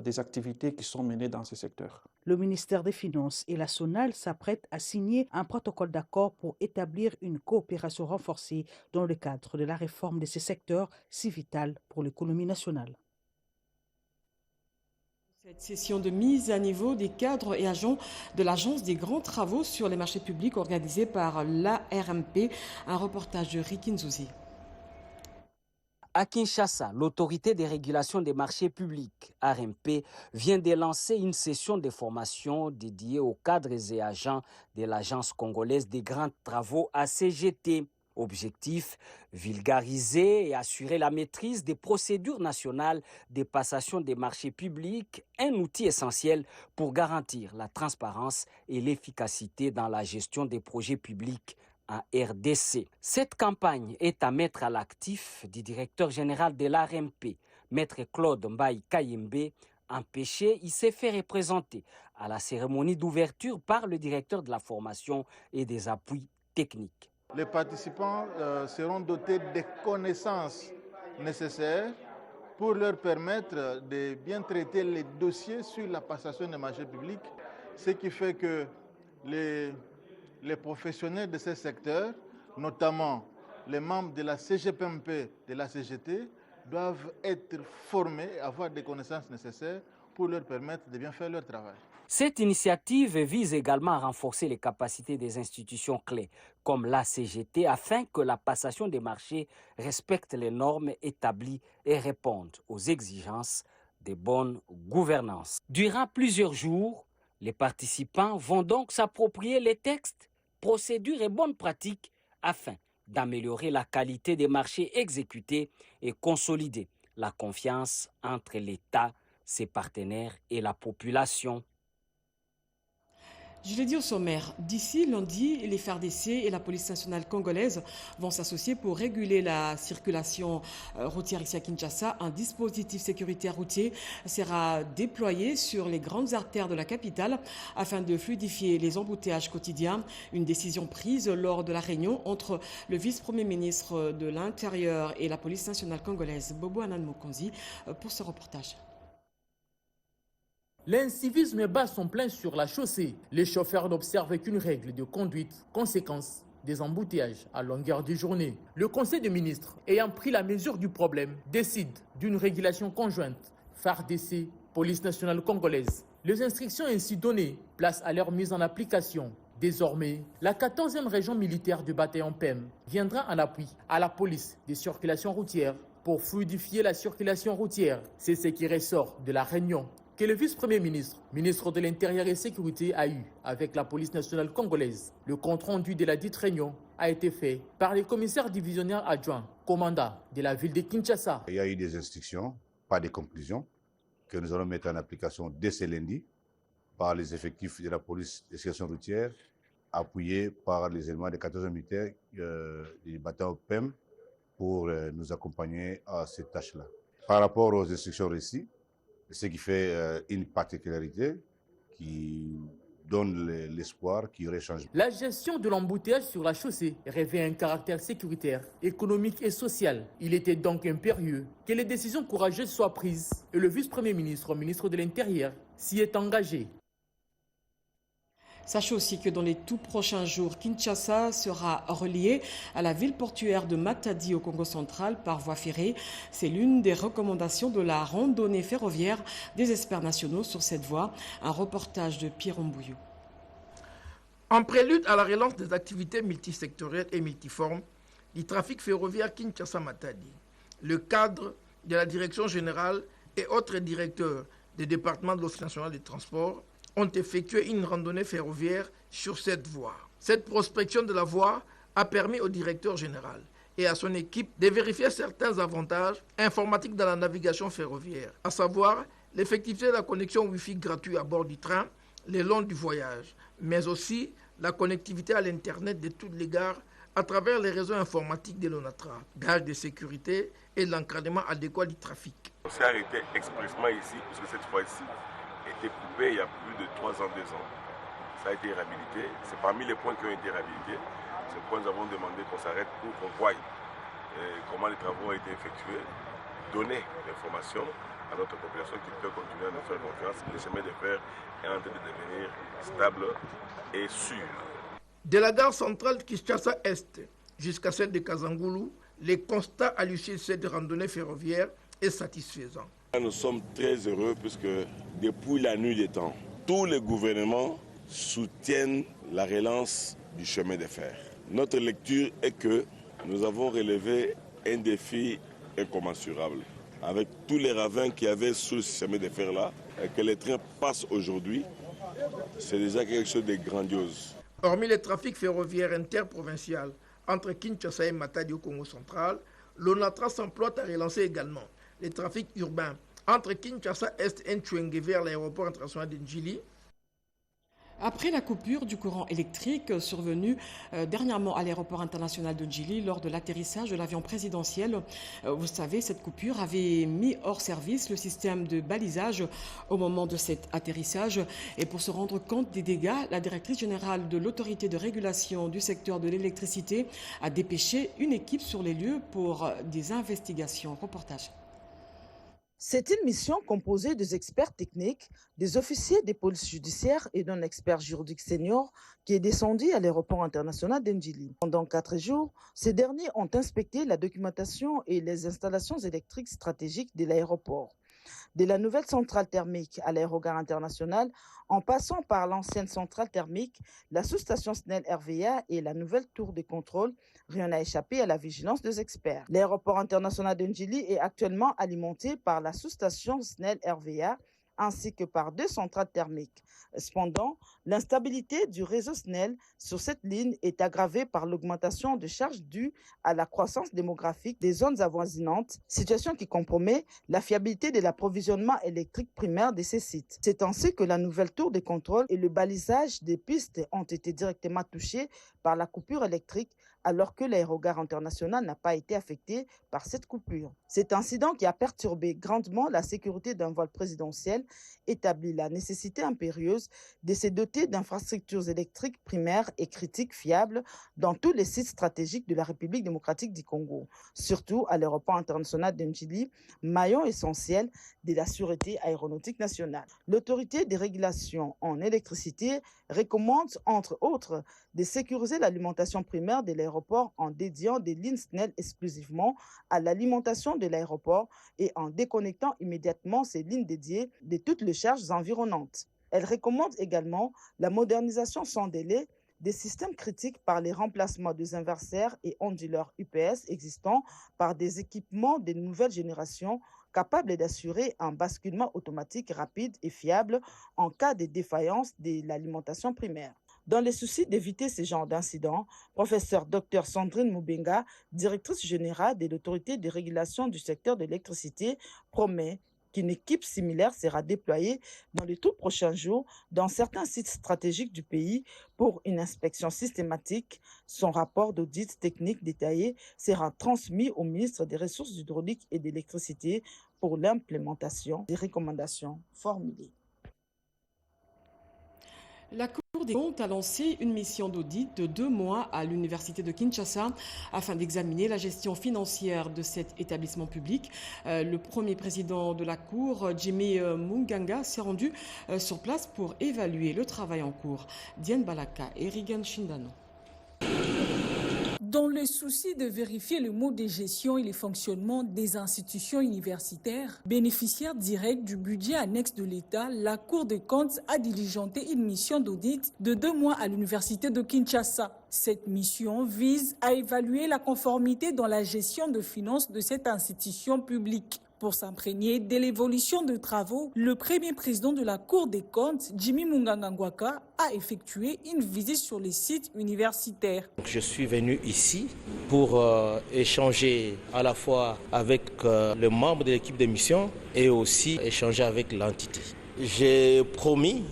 des activités qui sont menées dans ces secteurs. Le ministère des Finances et la SONAL s'apprêtent à signer un protocole d'accord pour établir une coopération renforcée dans le cadre de la réforme de ces secteurs si vital pour l'économie nationale. Cette session de mise à niveau des cadres et agents de l'Agence des grands travaux sur les marchés publics organisée par l'ARMP, un reportage de Ricky Nzouzi. À Kinshasa, l'autorité de régulation des marchés publics, ARMP, vient de lancer une session de formation dédiée aux cadres et agents de l'Agence congolaise des grands travaux ACGT. Objectif, vulgariser et assurer la maîtrise des procédures nationales de passation des marchés publics, un outil essentiel pour garantir la transparence et l'efficacité dans la gestion des projets publics en RDC. Cette campagne est à mettre à l'actif du directeur général de l'ARMP, Maître Claude Mbaye Kayembe. Empêché, il s'est fait représenter à la cérémonie d'ouverture par le directeur de la formation et des appuis techniques. Les participants seront dotés des connaissances nécessaires pour leur permettre de bien traiter les dossiers sur la passation des marchés publics, ce qui fait que les professionnels de ces secteurs, notamment les membres de la CGPMP, de la CGT, doivent être formés et avoir des connaissances nécessaires pour leur permettre de bien faire leur travail. Cette initiative vise également à renforcer les capacités des institutions clés, comme la CGT, afin que la passation des marchés respecte les normes établies et réponde aux exigences de bonne gouvernance. Durant plusieurs jours, les participants vont donc s'approprier les textes, procédures et bonnes pratiques afin d'améliorer la qualité des marchés exécutés et consolider la confiance entre l'État, ses partenaires et la population. Je l'ai dit au sommaire, d'ici lundi, les FARDC et la police nationale congolaise vont s'associer pour réguler la circulation routière ici à Kinshasa. Un dispositif sécuritaire routier sera déployé sur les grandes artères de la capitale afin de fluidifier les embouteillages quotidiens. Une décision prise lors de la réunion entre le vice-premier ministre de l'Intérieur et la police nationale congolaise, Bobo Hanan Mokonzi, pour ce reportage. L'incivisme bat son plein sur la chaussée. Les chauffeurs n'observent qu'une règle de conduite, conséquence des embouteillages à longueur de journée. Le Conseil des ministres, ayant pris la mesure du problème, décide d'une régulation conjointe FARDC, Police nationale congolaise. Les instructions ainsi données placent à leur mise en application. Désormais, la 14e région militaire du bataillon PEM viendra en appui à la police des circulations routières pour fluidifier la circulation routière. C'est ce qui ressort de la réunion que le vice-premier ministre, ministre de l'Intérieur et Sécurité, a eu avec la police nationale congolaise. Le compte-rendu de la dite réunion a été fait par les commissaires divisionnaires adjoints, commandant de la ville de Kinshasa. Il y a eu des instructions, pas des conclusions, que nous allons mettre en application dès ce lundi par les effectifs de la police de circulation routière, appuyés par les éléments des 14 militaires du bataillon PEM pour nous accompagner à cette tâche-là. Par rapport aux instructions reçues, ce qui fait une particularité qui donne l'espoir qu'il y aurait changement. La gestion de l'embouteillage sur la chaussée revêt un caractère sécuritaire, économique et social. Il était donc impérieux que les décisions courageuses soient prises et le vice-premier ministre, ministre de l'Intérieur, s'y est engagé. Sachez aussi que dans les tout prochains jours, Kinshasa sera relié à la ville portuaire de Matadi au Congo central par voie ferrée. C'est l'une des recommandations de la randonnée ferroviaire des experts nationaux sur cette voie. Un reportage de Pierre Mbouillou. En prélude à la relance des activités multisectorielles et multiformes du trafic ferroviaire Kinshasa-Matadi, le cadre de la direction générale et autres directeurs des départements de l'Office national des transports ont effectué une randonnée ferroviaire sur cette voie. Cette prospection de la voie a permis au directeur général et à son équipe de vérifier certains avantages informatiques dans la navigation ferroviaire, à savoir l'effectivité de la connexion Wi-Fi gratuite à bord du train le long du voyage, mais aussi la connectivité à l'Internet de toutes les gares à travers les réseaux informatiques de l'ONATRA, gage de sécurité et l'encadrement adéquat du trafic. On s'est arrêté expressément ici, parce que cette fois-ci a été coupé il y a plus de 3 ans, 2 ans. Ça a été réhabilité. C'est parmi les points qui ont été réhabilités. C'est pourquoi nous avons demandé qu'on s'arrête pour qu'on voie comment les travaux ont été effectués, donner l'information à notre population qui peut continuer à nous faire confiance. Le chemin de fer est en train de devenir stable et sûr. De la gare centrale de Kinshasa-Est jusqu'à celle de Kazangoulou, les constats à l'issue de cette randonnée ferroviaire est satisfaisant. Nous sommes très heureux puisque depuis la nuit des temps, tous les gouvernements soutiennent la relance du chemin de fer. Notre lecture est que nous avons relevé un défi incommensurable. Avec tous les ravins qu'il y avait sur ce chemin de fer-là, et que les trains passent aujourd'hui, c'est déjà quelque chose de grandiose. Hormis le trafic ferroviaire interprovincial entre Kinshasa et Matadi au Congo central, l'ONATRA s'emploie à relancer également les trafics urbains entre Kinshasa-Est et Ntchouengue vers l'aéroport international de Njili. Après la coupure du courant électrique survenue dernièrement à l'aéroport international de Njili lors de l'atterrissage de l'avion présidentiel, vous savez, cette coupure avait mis hors service le système de balisage au moment de cet atterrissage. Et pour se rendre compte des dégâts, la directrice générale de l'autorité de régulation du secteur de l'électricité a dépêché une équipe sur les lieux pour des investigations. Reportage. C'est une mission composée des experts techniques, des officiers des polices judiciaires et d'un expert juridique senior qui est descendu à l'aéroport international d'Ndjili. Pendant 4 jours, ces derniers ont inspecté la documentation et les installations électriques stratégiques de l'aéroport. De la nouvelle centrale thermique à l'aérogare international, en passant par l'ancienne centrale thermique, la sous-station SNEL RVA et la nouvelle tour de contrôle, rien n'a échappé à la vigilance des experts. L'aéroport international de Njili est actuellement alimenté par la sous-station SNEL RVA ainsi que par 2 centrales thermiques. Cependant, l'instabilité du réseau SNEL sur cette ligne est aggravée par l'augmentation de charges due à la croissance démographique des zones avoisinantes, situation qui compromet la fiabilité de l'approvisionnement électrique primaire de ces sites. C'est ainsi que la nouvelle tour de contrôle et le balisage des pistes ont été directement touchés par la coupure électrique, alors que l'aérogare international n'a pas été affecté par cette coupure. Cet incident qui a perturbé grandement la sécurité d'un vol présidentiel établit la nécessité impérieuse de se doter d'infrastructures électriques primaires et critiques fiables dans tous les sites stratégiques de la République démocratique du Congo, surtout à l'aéroport international de Njili, maillon essentiel de la sûreté aéronautique nationale. L'autorité de régulation en électricité recommande, entre autres, de sécuriser l'alimentation primaire de l'aéroport en dédiant des lignes SNEL exclusivement à l'alimentation de l'aéroport et en déconnectant immédiatement ces lignes dédiées de toutes les charges environnantes. Elle recommande également la modernisation sans délai des systèmes critiques par les remplacements des inverseurs et onduleurs UPS existants par des équipements de nouvelle génération capables d'assurer un basculement automatique rapide et fiable en cas de défaillance de l'alimentation primaire. Dans le souci d'éviter ce genre d'incidents, professeur Dr Sandrine Moubenga, directrice générale de l'autorité de régulation du secteur de l'électricité, promet qu'une équipe similaire sera déployée dans les tout prochains jours dans certains sites stratégiques du pays pour une inspection systématique. Son rapport d'audit technique détaillé sera transmis au ministre des Ressources hydrauliques et de l'électricité pour l'implémentation des recommandations formulées. La Cour des comptes a lancé une mission d'audit de 2 mois à l'Université de Kinshasa afin d'examiner la gestion financière de cet établissement public. Le premier président de la Cour, Jimmy Munganga, s'est rendu sur place pour évaluer le travail en cours. Diane Balaka et Regan Shindano. Dans le souci de vérifier le mode de gestion et le fonctionnement des institutions universitaires, bénéficiaires directs du budget annexe de l'État, la Cour des comptes a diligenté une mission d'audit de 2 mois à l'Université de Kinshasa. Cette mission vise à évaluer la conformité dans la gestion de finances de cette institution publique. Pour s'imprégner de l'évolution de travaux, le premier président de la Cour des comptes, Jimmy Munganga Ngwaka, a effectué une visite sur les sites universitaires. Je suis venu ici pour échanger à la fois avec les membres de l'équipe de mission et aussi échanger avec l'entité. J'ai promis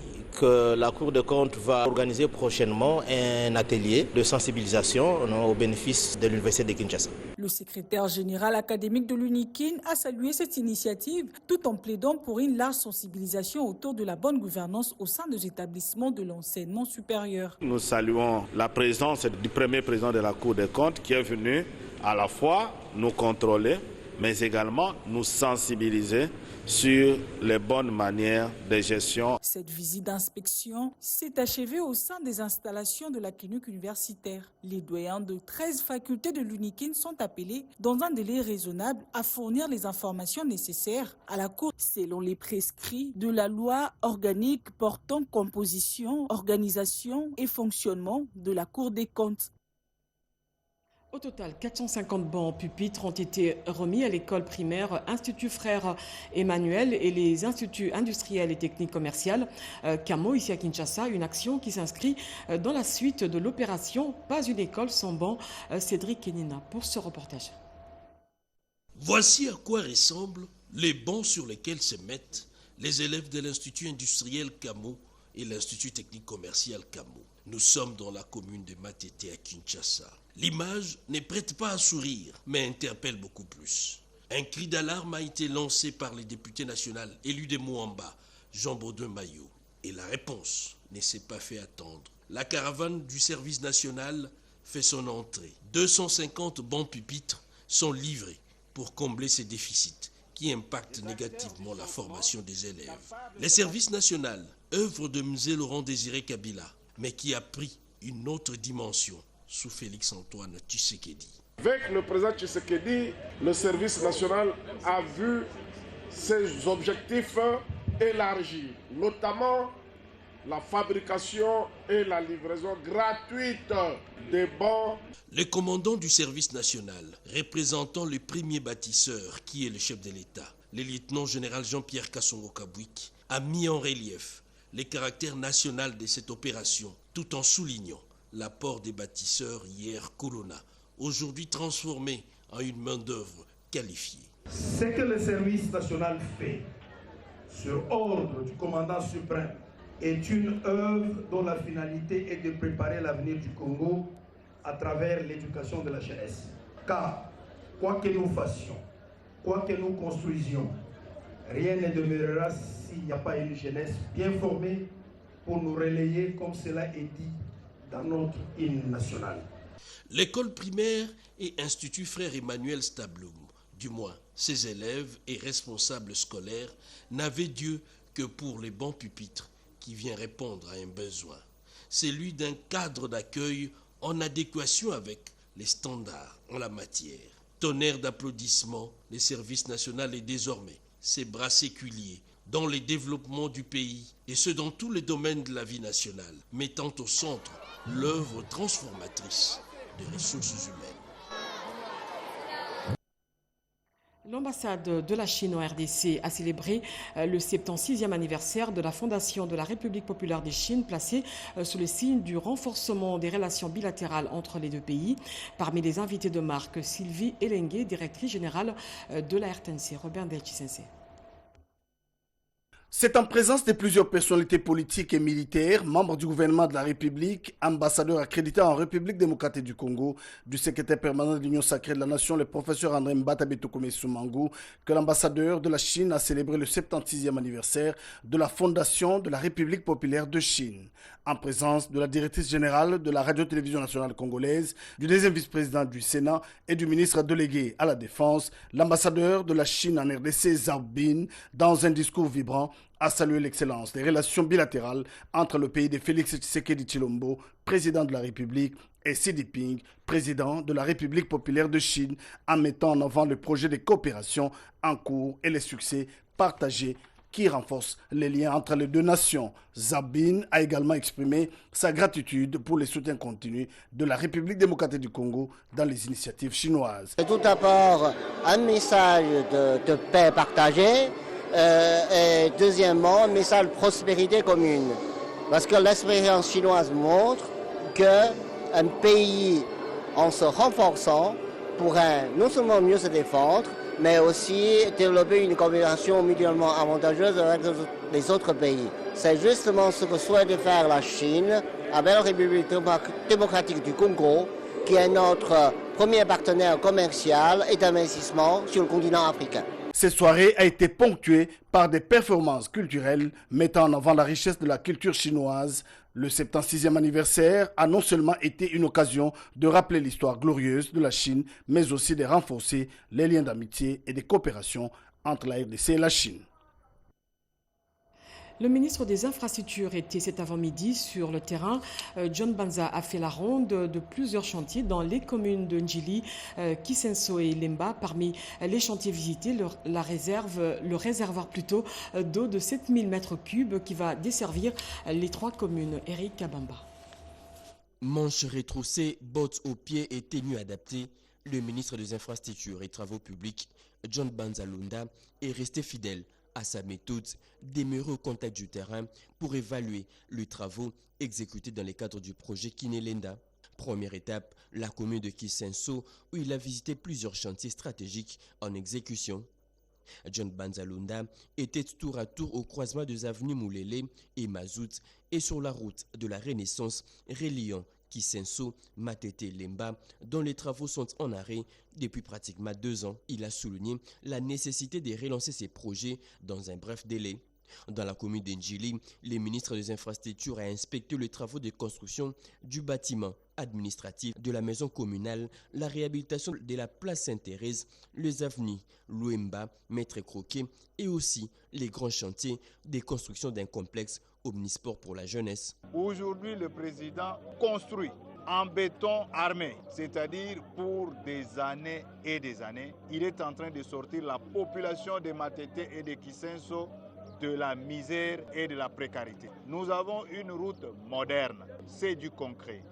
que la Cour des comptes va organiser prochainement un atelier de sensibilisation au bénéfice de l'Université de Kinshasa. Le secrétaire général académique de l'UNIKIN a salué cette initiative tout en plaidant pour une large sensibilisation autour de la bonne gouvernance au sein des établissements de l'enseignement supérieur. Nous saluons la présence du premier président de la Cour des comptes qui est venu à la fois nous contrôler mais également nous sensibiliser sur les bonnes manières de gestion. Cette visite d'inspection s'est achevée au sein des installations de la clinique universitaire. Les doyens de 13 facultés de l'UNIKIN sont appelés, dans un délai raisonnable, à fournir les informations nécessaires à la Cour selon les prescrits de la loi organique portant composition, organisation et fonctionnement de la Cour des comptes. Au total, 450 bancs pupitres ont été remis à l'école primaire Institut Frère Emmanuel et les instituts industriels et techniques commerciales CAMO ici à Kinshasa, une action qui s'inscrit dans la suite de l'opération Pas une école sans banc. Cédric Kenina pour ce reportage. Voici à quoi ressemblent les bancs sur lesquels se mettent les élèves de l'Institut industriel CAMO et l'Institut technique commercial CAMO. Nous sommes dans la commune de Matete à Kinshasa. L'image ne prête pas à sourire, mais interpelle beaucoup plus. Un cri d'alarme a été lancé par les députés nationaux élus de Moamba, Jean Baudouin Maillot. Et la réponse ne s'est pas fait attendre. La caravane du service national fait son entrée. 250 bancs pupitres sont livrés pour combler ces déficits qui impactent négativement la formation des élèves. Le service national, œuvre de Mzee Laurent Désiré Kabila, mais qui a pris une autre dimension sous Félix-Antoine Tshisekedi. Avec le président Tshisekedi, le service national a vu ses objectifs élargis, notamment la fabrication et la livraison gratuite des bancs. Le commandant du service national, représentant le premier bâtisseur qui est le chef de l'État, le lieutenant-général Jean-Pierre Kassongo-Kabwik, a mis en relief le caractère national de cette opération, tout en soulignant l'apport des bâtisseurs hier Colonna, aujourd'hui transformé en une main-d'œuvre qualifiée. Ce que le service national fait, sur ordre du commandant suprême, est une œuvre dont la finalité est de préparer l'avenir du Congo à travers l'éducation de la jeunesse. Car, quoi que nous fassions, quoi que nous construisions, rien ne demeurera s'il n'y a pas une jeunesse bien formée pour nous relayer, comme cela est dit dans notre hymne national. L'école primaire et Institut Frère Emmanuel Stabloum, du moins ses élèves et responsables scolaires, n'avaient Dieu que pour les bancs pupitres qui vient répondre à un besoin, celui d'un cadre d'accueil en adéquation avec les standards en la matière. Tonnerre d'applaudissements, le service national est désormais ses bras séculiers dans le développement du pays, et ce dans tous les domaines de la vie nationale, mettant au centre l'œuvre transformatrice des ressources humaines. L'ambassade de la Chine au RDC a célébré le 76e anniversaire de la fondation de la République populaire de Chine, placée sous le signe du renforcement des relations bilatérales entre les deux pays. Parmi les invités de marque, Sylvie Elengue, directrice générale de la RTNC. Robert Ndetchi-Sensei. C'est en présence de plusieurs personnalités politiques et militaires, membres du gouvernement de la République, ambassadeurs accrédités en République démocratique du Congo, du secrétaire permanent de l'Union sacrée de la Nation, le professeur André Mbata Betokome Soumangu, que l'ambassadeur de la Chine a célébré le 76e anniversaire de la fondation de la République populaire de Chine. En présence de la directrice générale de la Radio-Télévision nationale congolaise, du deuxième vice-président du Sénat et du ministre délégué à la Défense, l'ambassadeur de la Chine en RDC, Zhao Bin, dans un discours vibrant, a salué l'excellence des relations bilatérales entre le pays de Félix Tshisekedi Tshilombo, président de la République, et Xi Jinping, président de la République populaire de Chine, en mettant en avant le projet de coopération en cours et les succès partagés qui renforce les liens entre les deux nations. Zabine a également exprimé sa gratitude pour les soutiens continus de la République démocratique du Congo dans les initiatives chinoises. C'est tout d'abord un message de paix partagée et deuxièmement un message de prospérité commune. Parce que l'expérience chinoise montre qu'un pays, en se renforçant, pourrait non seulement mieux se défendre, mais aussi développer une coopération mutuellement avantageuse avec les autres pays. C'est justement ce que souhaite faire la Chine avec la République démocratique du Congo, qui est notre premier partenaire commercial et d'investissement sur le continent africain. Cette soirée a été ponctuée par des performances culturelles mettant en avant la richesse de la culture chinoise. Le 76e anniversaire a non seulement été une occasion de rappeler l'histoire glorieuse de la Chine, mais aussi de renforcer les liens d'amitié et de coopération entre la RDC et la Chine. Le ministre des Infrastructures était cet avant-midi sur le terrain. John Banza a fait la ronde de plusieurs chantiers dans les communes de Ndjili, Kisenso et Lemba. Parmi les chantiers visités, le réservoir d'eau de 7000 m3 qui va desservir les 3 communes. Eric Kabamba. Manches retroussées, bottes aux pieds et tenues adaptées, le ministre des Infrastructures et Travaux publics, John Banza Lunda, est resté fidèle à sa méthode, demeurer au contact du terrain pour évaluer les travaux exécutés dans le cadre du projet Kinelenda. Première étape, la commune de Kisenso, où il a visité plusieurs chantiers stratégiques en exécution. John Banza Lunda était tour à tour au croisement des avenues Moulélé et Mazout et sur la route de la Renaissance reliant Kisenso, Matete, Lemba, dont les travaux sont en arrêt depuis pratiquement 2 ans. Il a souligné la nécessité de relancer ces projets dans un bref délai. Dans la commune d'Ndjili, le ministre des Infrastructures a inspecté les travaux de construction du bâtiment administratif de la maison communale, la réhabilitation de la place Sainte-Thérèse, les avenues Louemba, Maître Croquet et aussi les grands chantiers de construction d'un complexe omnisport pour la jeunesse. Aujourd'hui, le président construit en béton armé, c'est-à-dire pour des années et des années. Il est en train de sortir la population de Matete et de Kisenso de la misère et de la précarité. Nous avons une route moderne, c'est du concret.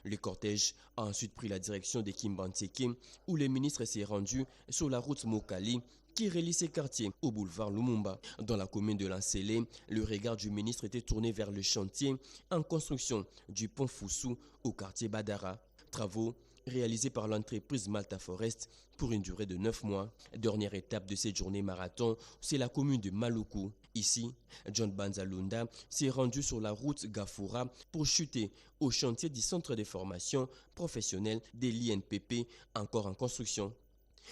Le cortège a ensuite pris la direction de Kimbantseke, où le ministre s'est rendu sur la route Mokali, qui relie ces quartiers au boulevard Lumumba. Dans la commune de Lansélé, le regard du ministre était tourné vers le chantier en construction du pont Foussou au quartier Badara. Travaux réalisés par l'entreprise Malta Forest pour une durée de 9 mois. Dernière étape de cette journée marathon, c'est la commune de Maluku. Ici, John Banza Lunda s'est rendu sur la route Gafoura pour chuter au chantier du centre de formation professionnelle de l'INPP, encore en construction.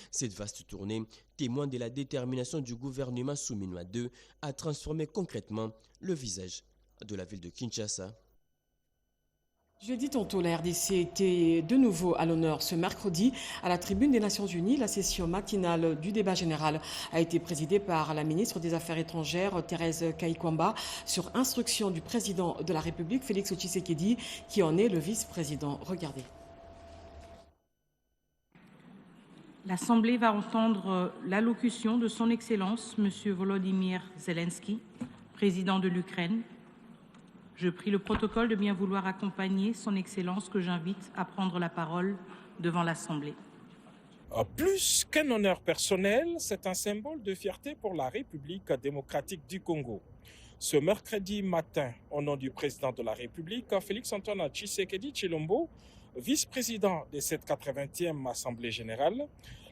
Cette vaste tournée témoigne de la détermination du gouvernement Souminois II à transformer concrètement le visage de la ville de Kinshasa. Je l'ai dit tantôt, la RDC était de nouveau à l'honneur ce mercredi à la tribune des Nations Unies. La session matinale du débat général a été présidée par la ministre des Affaires étrangères, Thérèse Kayikwamba, sur instruction du président de la République, Félix Tshisekedi, qui en est le vice-président. Regardez. L'Assemblée va entendre l'allocution de son Excellence, M. Volodymyr Zelensky, président de l'Ukraine. Je prie le protocole de bien vouloir accompagner son Excellence que j'invite à prendre la parole devant l'Assemblée. Plus qu'un honneur personnel, c'est un symbole de fierté pour la République démocratique du Congo. Ce mercredi matin, au nom du président de la République, Félix-Antoine Tshisekedi Tshilombo, vice-président de cette 80e Assemblée générale,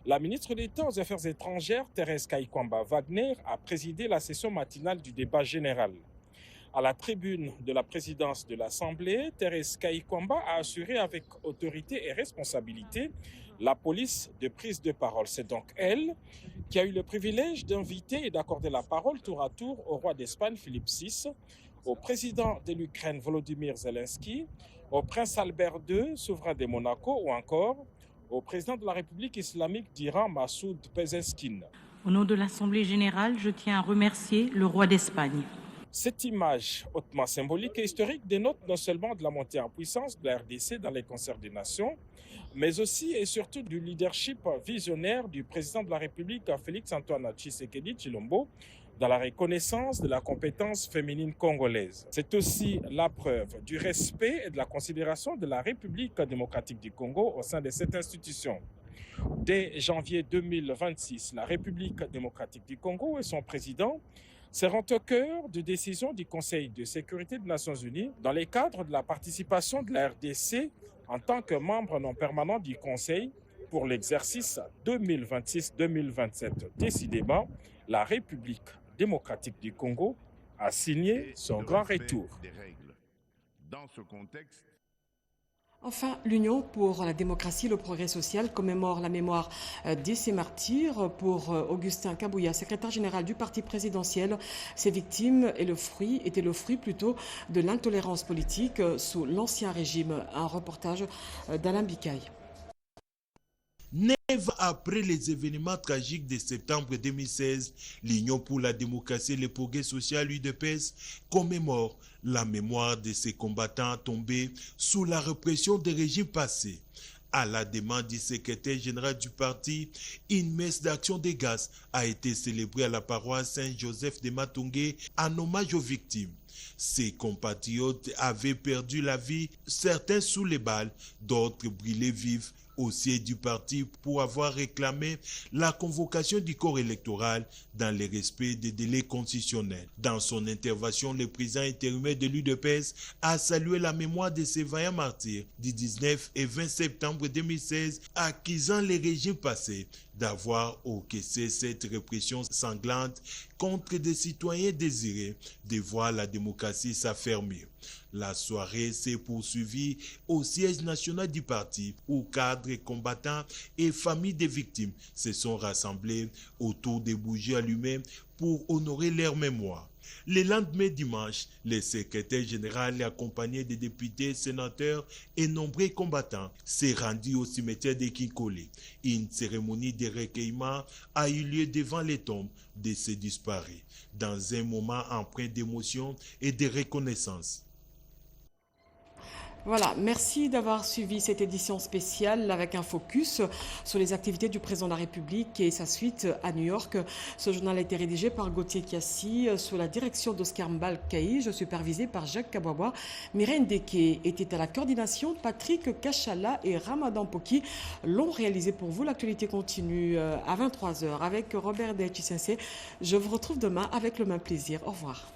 la ministre d'État aux Affaires étrangères, Thérèse Kayikwamba Wagner, a présidé la session matinale du débat général. À la tribune de la présidence de l'Assemblée, Thérèse Kayikwamba a assuré avec autorité et responsabilité la police de prise de parole. C'est donc elle qui a eu le privilège d'inviter et d'accorder la parole tour à tour au roi d'Espagne Philippe VI, au président de l'Ukraine Volodymyr Zelensky, au prince Albert II, souverain de Monaco, ou encore au président de la République islamique d'Iran, Massoud Pezeshkian. Au nom de l'Assemblée générale, je tiens à remercier le roi d'Espagne. Cette image hautement symbolique et historique dénote non seulement de la montée en puissance de la RDC dans les concerts des nations, mais aussi et surtout du leadership visionnaire du président de la République, Félix-Antoine Tshisekedi Tshilombo, dans la reconnaissance de la compétence féminine congolaise. C'est aussi la preuve du respect et de la considération de la République démocratique du Congo au sein de cette institution. Dès janvier 2026, la République démocratique du Congo et son président seront au cœur de décisions du Conseil de sécurité des Nations Unies dans le cadre de la participation de la RDC en tant que membre non permanent du Conseil pour l'exercice 2026-2027. Décidément, la République démocratique du Congo a signé son grand retour. Dans ce contexte, Enfin, l'Union pour la démocratie et le progrès social commémore la mémoire de ces martyrs. Pour Augustin Kabouya, secrétaire général du parti présidentiel, ces victimes étaient le fruit plutôt de l'intolérance politique sous l'ancien régime. Un reportage d'Alain Bikaï. 9 ans après les événements tragiques de septembre 2016, l'Union pour la démocratie et le progrès social UDPS commémore la mémoire de ces combattants tombés sous la répression des régimes passés. À la demande du secrétaire général du parti, une messe d'action de grâce a été célébrée à la paroisse Saint-Joseph de Matungé en hommage aux victimes. Ses compatriotes avaient perdu la vie, certains sous les balles, d'autres brûlés vifs au siège du parti pour avoir réclamé la convocation du corps électoral dans le respect des délais constitutionnels. Dans son intervention, le président intérimaire de l'UDPS a salué la mémoire de ces vaillants martyrs du 19 et 20 septembre 2016, accusant les régimes passés d'avoir encaissé cette répression sanglante contre des citoyens désirés de voir la démocratie s'affermir. La soirée s'est poursuivie au siège national du parti où cadres, combattants et familles des victimes se sont rassemblés autour des bougies allumées pour honorer leur mémoire. Le lendemain dimanche, le secrétaire général accompagné des députés, sénateurs et nombreux combattants s'est rendu au cimetière de Kinkole. Une cérémonie de recueillement a eu lieu devant les tombes de ces disparus, dans un moment empreint d'émotion et de reconnaissance. Voilà, merci d'avoir suivi cette édition spéciale avec un focus sur les activités du président de la République et sa suite à New York. Ce journal a été rédigé par Gauthier Kiassi sous la direction d'Oscar Mbalkaï, supervisé par Jacques Kabouaba. Mireille Ndeke était à la coordination, Patrick Kachala et Ramadan Poki l'ont réalisé pour vous. L'actualité continue à 23h avec Robert Detchisensé. Je vous retrouve demain avec le même plaisir. Au revoir.